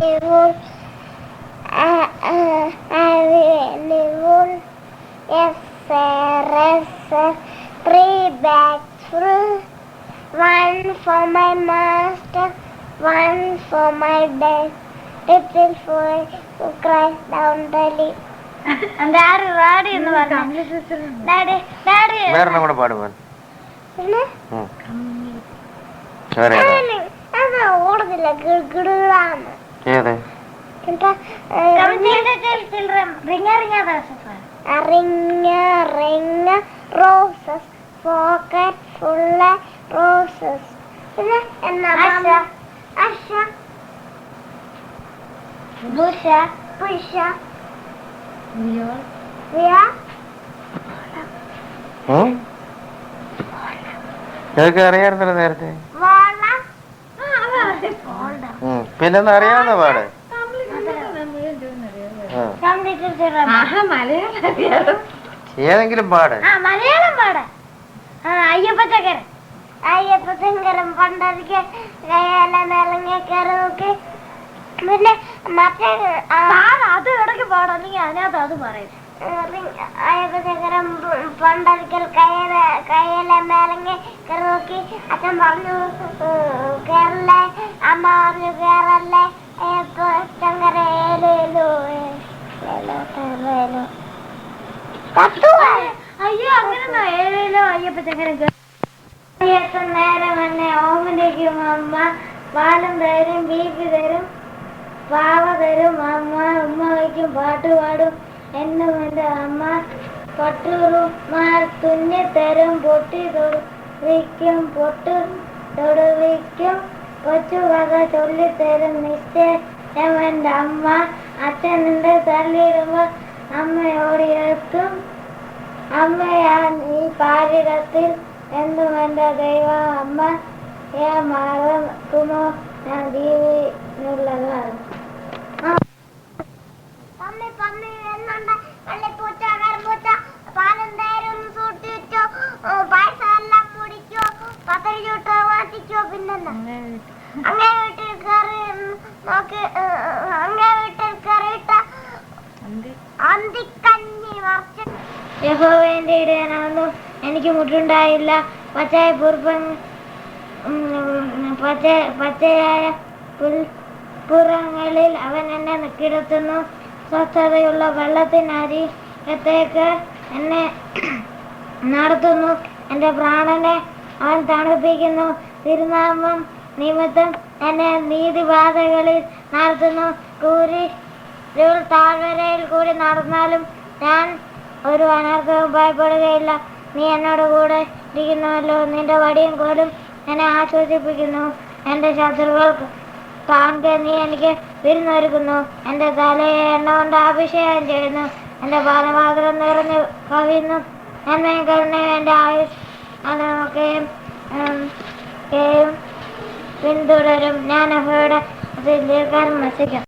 Liverpool, Liverpool, yes, sir, three bags full, one for my master, one for my dad, little boy who cries down the lane. Daddy, Daddy, എന്ന് പറഞ്ഞു. Daddy, Daddy. വേറെ കൂടെ പാടുവാൻ. പിന്നെ? വേറെ ഏതാ? അത് ഓടുന്നില്ല, ഗിടുഗിടാന്ന്. ഏത്? Children, ring roses, pocket full of roses. Asha, Busha, Pusha, Via, ഇതൊക്കെ അറിയാറുണ്ടല്ലോ നേരത്തെ. Vola, പിന്നെ അറിയാവുന്ന പാട്. ഏതെങ്കിലും പാട്. മലയാളം പാട്. അയ്യപ്പച്ചക്കരം പണ്ടൊരിക്കൽ മേളങ്ങി പിന്നെ മറ്റേ അത് ഇടയ്ക്ക് പാടും, അല്ലെങ്കിൽ അതിനകത്ത് അത് പറയും. അയ്യപ്പച്ചക്കരം പണ്ടൊരിക്കൽ കയ്യിലെ മേളങ്ങി കയറി നോക്കി. അച്ഛൻ പറഞ്ഞു കേരള, അമ്മ പറഞ്ഞു കേരള. അയ്യോ അങ്ങനെ ഏഴേലോ അയ്യപ്പച്ചക്കരം നേരം എന്നെ ഓമനിക്കും അമ്മ. പാലും തരും, ബീഫ് തരും, പാവ തരും അമ്മ. ഉമ്മ വയ്ക്കും, പാട്ട് പാടും എന്നും എൻ്റെ അമ്മ. പട്ടുറുമാർ തുന്നിത്തരും, പൊട്ടി തൊടുവിക്കും, തൊടുവിക്കും. കൊച്ചു കഥ ചൊല്ലിത്തരും നിശ്ചയം എൻ്റെ അമ്മ. അച്ഛനുണ്ട് തള്ളിയിടുമ്പോൾ അമ്മയോടിയെത്തും. അമ്മയാൻ ഈ പാരിടത്തിൽ എന്നും എൻ്റെ ദൈവം അമ്മ. മറക്കുമോ ഞാൻ ദീവിനുള്ളതാണ്. പാലും തേരും സൂട്ടിച്ചോ, പായസം എല്ലാം മുടിച്ചോ, പത്തരി ചുട്ടോ മാറ്റിച്ചോ. പിന്നെന്താ അങ്ങേ വീട്ടിൽ കയറി നോക്കി, അങ്ങേ വീട്ടിൽ കയറിയിട്ട അന്തിക്കഞ്ഞി മറിച്ച്. യഹോവയുടെ ഇടയനാകുന്നു, എനിക്ക് മുട്ടുണ്ടായില്ല. പച്ചയായ പുൽപ്പുറങ്ങളിൽ അവൻ എന്നെ കിടത്തുന്നു. സ്വസ്ഥതയുള്ള വെള്ളത്തിനരികത്തേക്ക് എന്നെ നടത്തുന്നു. എൻ്റെ പ്രാണനെ അവൻ തണുപ്പിക്കുന്നു. തിരുനാമം നിമിത്തം എന്നെ നീതിപാതകളിൽ നടത്തുന്നു. താഴ്വരയിൽ കൂടി നടന്നാലും ഞാൻ ഒരു അനർത്ഥവും ഭയപ്പെടുകയില്ല. നീ എന്നോട് കൂടെ ഇരിക്കുന്നുവല്ലോ. നിന്റെ വടിയും കോലും എന്നെ ആശ്വസിപ്പിക്കുന്നു. എൻ്റെ ശത്രുക്കൾ കാണെ നീ എനിക്ക് വിരുന്നൊരുക്കുന്നു. എൻ്റെ തലയെ എണ്ണ കൊണ്ട് അഭിഷേകം ചെയ്യുന്നു. എൻ്റെ പാനപാത്രം നിറഞ്ഞു കവിയുന്നു. നന്മയും കരുണയും എൻ്റെ ആയുഷ് അതൊക്കെയും പിന്തുടരും. ഞാൻ അവയുടെ ദീർഘകാലം വസിക്കും.